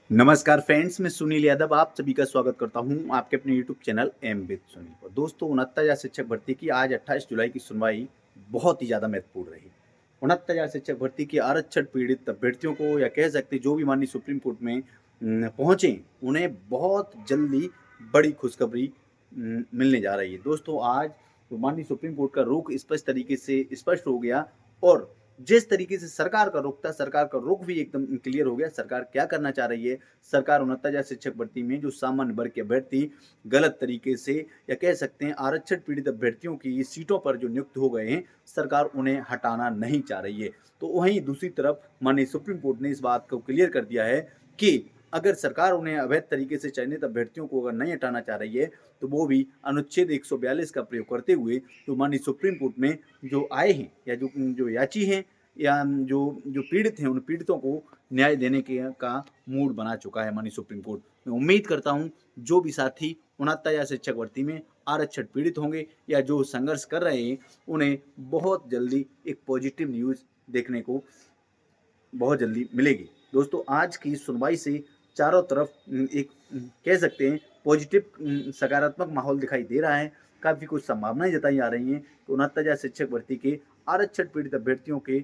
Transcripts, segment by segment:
नमस्कार फ्रेंड्स, मैं सुनील यादव आप सभी का स्वागत करता हूं आपके अपने YouTube channel aim with Sunil पर। दोस्तों 69,000 शिक्षक भर्ती की आज 28 जुलाई की सुनवाई बहुत ही ज़्यादा महत्वपूर्ण रही। 69,000 शिक्षक भर्ती की आरक्षण पीड़ित अभ्यर्थियों को या कह सकते हैं जो भी माननीय सुप्रीम कोर्ट में पहुंचे उन्हें बहुत जल्दी बड़ी खुशखबरी मिलने जा रही है। दोस्तों आज माननीय सुप्रीम कोर्ट का रुख स्पष्ट तरीके से स्पष्ट हो गया और जिस तरीके से सरकार का रुख था, सरकार का रुख भी एकदम क्लियर हो गया। सरकार क्या करना चाह रही है? सरकार 69,000 शिक्षक भर्ती में जो सामान्य वर्ग के अभ्यर्थी गलत तरीके से या कह सकते हैं आरक्षण पीड़ित अभ्यर्थियों की सीटों पर जो नियुक्त हो गए हैं, सरकार उन्हें हटाना नहीं चाह रही है। तो वहीं दूसरी तरफ माननीय सुप्रीम कोर्ट ने इस बात को क्लियर कर दिया है कि अगर सरकार उन्हें अवैध तरीके से चयनित अभ्यर्थियों को अगर नहीं हटाना चाह रही है, तो वो भी अनुच्छेद 142 का प्रयोग करते हुए जो माननीय सुप्रीम कोर्ट में जो आए हैं या जो याची हैं या जो पीड़ित हैं उन पीड़ितों को न्याय देने के का मूड बना चुका है माननीय सुप्रीम कोर्ट। मैं उम्मीद करता हूँ जो भी साथी 69,000 शिक्षक भर्ती में आरक्षण पीड़ित होंगे या जो संघर्ष कर रहे हैं उन्हें बहुत जल्दी एक पॉजिटिव न्यूज़ देखने को बहुत जल्दी मिलेगी। दोस्तों आज की सुनवाई से चारों तरफ एक कह सकते हैं पॉजिटिव सकारात्मक माहौल दिखाई दे रहा है। काफ़ी कुछ संभावनाएं जताई जा रही हैं कि 69,000 शिक्षक भर्ती के आरक्षण पीड़ित अभ्यर्थियों के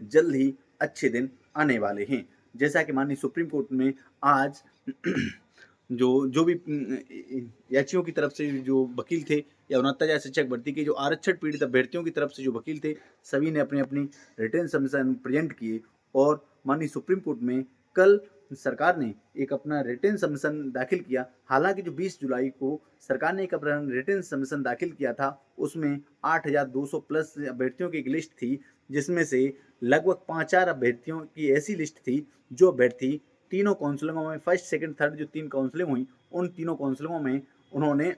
जल्द ही अच्छे दिन आने वाले हैं। जैसा कि माननीय सुप्रीम कोर्ट में आज जो भी याचियों की तरफ से जो वकील थे या 69,000 शिक्षक भर्ती के जो आरक्षण पीड़ित अभ्यर्थियों की तरफ से जो वकील थे, सभी ने अपनी अपनी रिटर्न सबमिशन प्रेजेंट किए और माननीय सुप्रीम कोर्ट में कल सरकार ने एक अपना रिटर्न सबमिशन दाखिल किया। हालांकि जो 20 जुलाई को सरकार ने एक अपना रिटर्न सबमिशन दाखिल किया था, उसमें 8,200 प्लस अभ्यर्थियों की एक लिस्ट थी, जिसमें से लगभग 5-4 अभ्यर्थियों की ऐसी लिस्ट थी जो अभ्यर्थी तीनों काउंसलिंगों में फर्स्ट सेकंड थर्ड जो 3 काउंसलिंग हुई, उन तीनों काउंसलिंगों में उन्होंने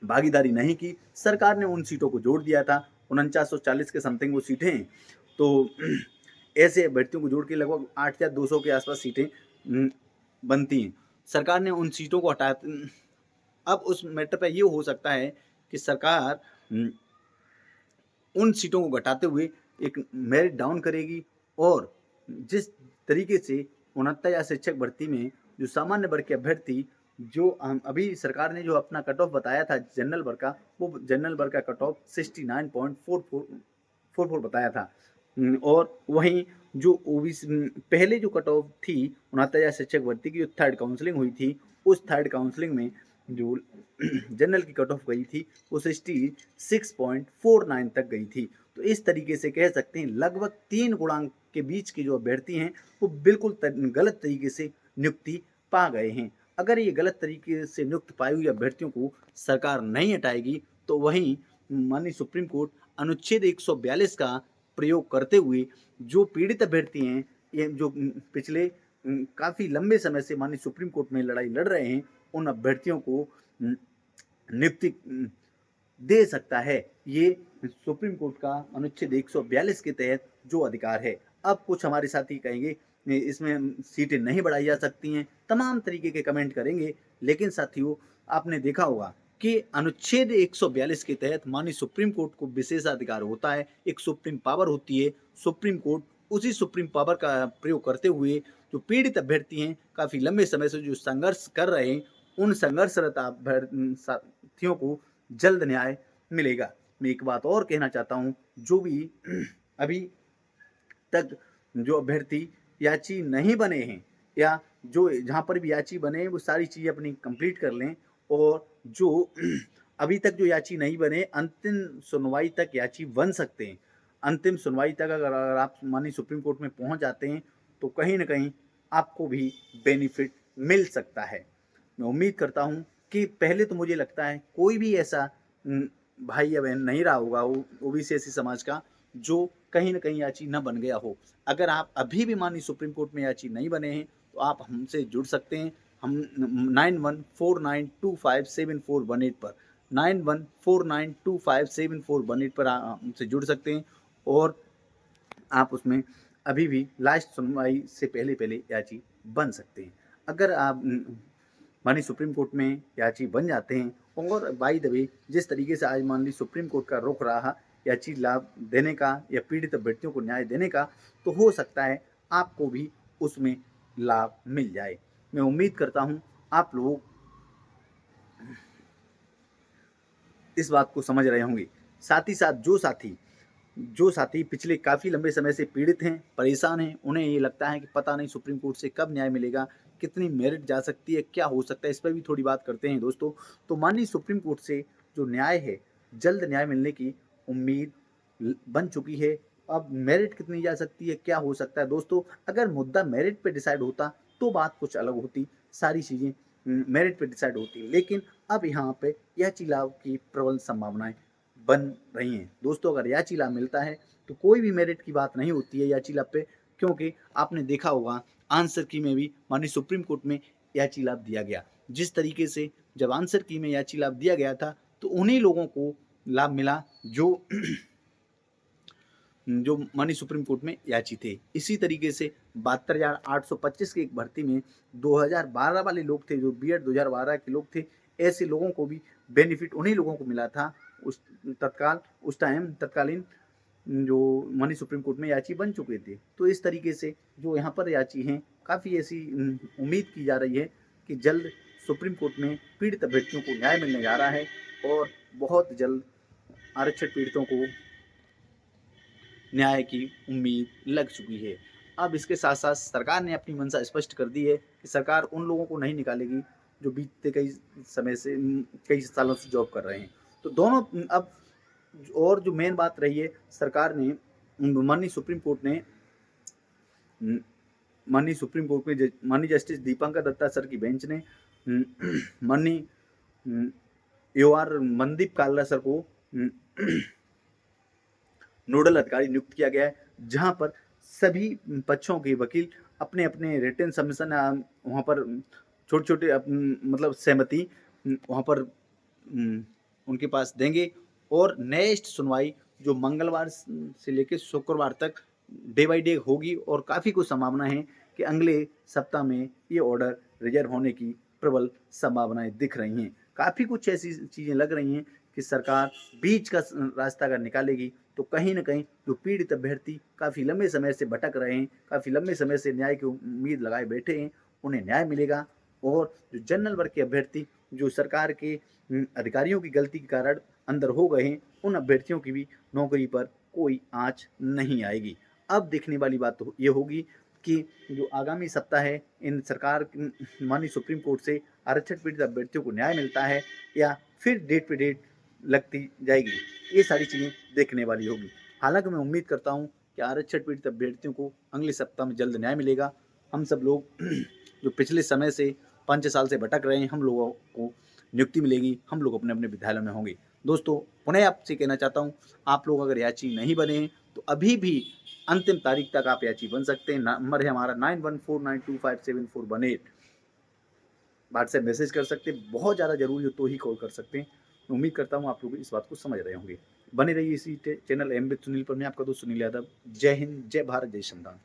भागीदारी नहीं की। सरकार ने उन सीटों को जोड़ दिया था, 4940 के समथिंग वो सीटें हैं। तो ऐसे अभ्यर्थियों को जोड़ के लगभग 8,200 के आसपास सीटें बनती हैं। सरकार ने उन सीटों को हटा अब उस मैटर पे ये हो सकता है कि सरकार उन सीटों को घटाते हुए एक मेरिट डाउन करेगी और जिस तरीके से 69,000 शिक्षक भर्ती में जो सामान्य वर्ग के अभ्यर्थी जो अभी सरकार ने जो अपना कट ऑफ बताया था जनरल वर्ग का, वो जनरल वर्ग का कट ऑफ 69.44 बताया था। और वहीं जो ओबीसी पहले जो कट ऑफ थी 69,000 शिक्षक भर्ती की जो थर्ड काउंसलिंग हुई थी, उस थर्ड काउंसलिंग में जो जनरल की कट ऑफ गई थी वो 66.49 तक गई थी। तो इस तरीके से कह सकते हैं लगभग 3 गुणांक के बीच के जो अभ्यर्थी हैं वो बिल्कुल गलत तरीके से नियुक्ति पा गए हैं। अगर ये गलत तरीके से नियुक्त पाए हुए अभ्यर्थियों को सरकार नहीं हटाएगी तो वहीं माननीय सुप्रीम कोर्ट अनुच्छेद 142 का प्रयोग करते हुए जो पीड़ित अभ्यर्थी हैं, ये जो पिछले काफ़ी लंबे समय से माननीय सुप्रीम कोर्ट में लड़ाई लड़ रहे हैं, उन अभ्यर्थियों को नियुक्ति दे सकता है। ये सुप्रीम कोर्ट का अनुच्छेद 142 के तहत जो अधिकार है। अब कुछ हमारे साथी कहेंगे इसमें सीटें नहीं बढ़ाई जा सकती हैं, तमाम तरीके के कमेंट करेंगे, लेकिन साथियों आपने देखा होगा कि अनुच्छेद 142 के तहत माननीय सुप्रीम कोर्ट को विशेषाधिकार होता है, एक सुप्रीम पावर होती है। सुप्रीम कोर्ट उसी सुप्रीम पावर का प्रयोग करते हुए जो पीड़ित अभ्यर्थी हैं, काफ़ी लंबे समय से जो संघर्ष कर रहे हैं, उन संघर्षरत साथियों को जल्द न्याय मिलेगा। मैं एक बात और कहना चाहता हूँ, जो भी अभी तक जो अभ्यर्थी याची नहीं बने हैं या जो जहाँ पर भी याची बने वो सारी चीज़ें अपनी कंप्लीट कर लें और जो अभी तक जो याची नहीं बने अंतिम सुनवाई तक याची बन सकते हैं। अंतिम सुनवाई तक अगर आप माननीय सुप्रीम कोर्ट में पहुँच जाते हैं तो कहीं न कहीं आपको भी बेनिफिट मिल सकता है। मैं उम्मीद करता हूँ कि पहले तो मुझे लगता है कोई भी ऐसा भाई या बहन नहीं रहा होगा ओबीसी एससी समाज का जो कहीं न कहीं याची न बन गया हो। अगर आप अभी भी माननीय सुप्रीम कोर्ट में याची नहीं बने हैं तो आप हमसे जुड़ सकते हैं। हम 9149257418 पर 9149257418 पर हमसे जुड़ सकते हैं और आप उसमें अभी भी लास्ट सुनवाई से पहले याची बन सकते हैं। अगर आप माननीय सुप्रीम कोर्ट में याची बन जाते हैं और बाय द वे जिस तरीके से आज माननीय सुप्रीम कोर्ट का रुख रहा याची लाभ देने का या पीड़ित अभ्यर्थियों को न्याय देने का, तो हो सकता है आपको भी उसमें लाभ मिल जाए। मैं उम्मीद करता हूँ आप लोग इस बात को समझ रहे होंगे। साथ ही साथ जो साथी पिछले काफ़ी लंबे समय से पीड़ित हैं, परेशान हैं, उन्हें ये लगता है कि पता नहीं सुप्रीम कोर्ट से कब न्याय मिलेगा, कितनी मेरिट जा सकती है, क्या हो सकता है, इस पर भी थोड़ी बात करते हैं दोस्तों। तो माननीय सुप्रीम कोर्ट से जो न्याय है, जल्द न्याय मिलने की उम्मीद बन चुकी है। अब मेरिट कितनी जा सकती है, क्या हो सकता है दोस्तों, अगर मुद्दा मेरिट पे डिसाइड होता तो बात कुछ अलग होती, सारी चीज़ें मेरिट पे डिसाइड होती, लेकिन अब यहाँ पे याचिलाव की प्रबल संभावनाएं बन रही हैं दोस्तों। अगर याचिला मिलता है तो कोई भी मेरिट की बात नहीं होती है याचिला पे, क्योंकि आपने देखा होगा आंसर की में भी माननीय सुप्रीम कोर्ट में याचिलाव दिया गया। जिस तरीके से जब आंसर की में याचिलाव दिया गया था तो उन्हीं लोगों को लाभ मिला जो जो माननीय सुप्रीम कोर्ट में याची थे। इसी तरीके से 72,825 की एक भर्ती में 2012 वाले लोग थे, जो बीएड 2012 के लोग थे, ऐसे लोगों को भी बेनिफिट उन्हीं लोगों को मिला था उस तत्कालीन जो माननीय सुप्रीम कोर्ट में याची बन चुके थे। तो इस तरीके से जो यहाँ पर याची हैं, काफ़ी ऐसी उम्मीद की जा रही है कि जल्द सुप्रीम कोर्ट में पीड़ित अभ्यर्थियों को न्याय मिलने जा रहा है और बहुत जल्द आरक्षित पीड़ितों को न्याय की उम्मीद लग चुकी है। अब इसके साथ साथ सरकार ने अपनी मंशा स्पष्ट कर दी है कि सरकार उन लोगों को नहीं निकालेगी जो बीते कई सालों से जॉब कर रहे हैं। तो दोनों अब और जो मेन बात रही है, सरकार ने माननीय सुप्रीम कोर्ट ने माननीय सुप्रीम कोर्ट में माननीय जस्टिस दीपांकर दत्ता सर की बेंच ने माननीय AOR मनदीप काल्रा सर को नोडल अधिकारी नियुक्त किया गया है, जहां पर सभी पक्षों के वकील अपने अपने रिटन सबमिशन वहां पर छोटे छोटे मतलब सहमति वहां पर उनके पास देंगे और नेक्स्ट सुनवाई जो मंगलवार से लेकर शुक्रवार तक डे बाई डे होगी और काफ़ी कुछ संभावना है कि अगले सप्ताह में ये ऑर्डर रिजर्व होने की प्रबल संभावनाएं दिख रही हैं। काफ़ी कुछ ऐसी चीज़ें लग रही हैं कि सरकार बीच का रास्ता अगर निकालेगी तो कहीं ना कहीं जो पीड़ित अभ्यर्थी काफ़ी लंबे समय से भटक रहे हैं, काफ़ी लंबे समय से न्याय की उम्मीद लगाए बैठे हैं, उन्हें न्याय मिलेगा। और जो जनरल वर्ग के अभ्यर्थी जो सरकार के अधिकारियों की गलती के कारण अंदर हो गए हैं, उन अभ्यर्थियों की भी नौकरी पर कोई आँच नहीं आएगी। अब देखने वाली बात तो ये होगी कि जो आगामी सप्ताह है, इन सरकार माननीय सुप्रीम कोर्ट से आरक्षित पीड़ित अभ्यर्थियों को न्याय मिलता है या फिर डेट पे डेट लगती जाएगी, ये सारी चीज़ें देखने वाली होगी। हालांकि मैं उम्मीद करता हूँ कि आरक्षित पीड़ित अभ्यर्थियों को अगले सप्ताह में जल्द न्याय मिलेगा। हम सब लोग जो पिछले समय से 5 साल से भटक रहे हैं, हम लोगों को नियुक्ति मिलेगी, हम लोग अपने अपने विद्यालयों में होंगे। दोस्तों पुनः आपसे कहना चाहता हूँ, आप लोग अगर याची नहीं बने हैं तो अभी भी अंतिम तारीख तक आप याची बन सकते हैं। नंबर है हमारा 9149257418। व्हाट्सएप मैसेज कर सकते हैं, बहुत ज़्यादा जरूरी हो तो ही कॉल कर सकते हैं। मैं उम्मीद करता हूँ आप लोग इस बात को समझ रहे होंगे। बने रहिए इसी चैनल एम विद सुनील पर। मैं आपका दोस्त सुनील यादव। जय हिंद, जय भारत, जय संविधान।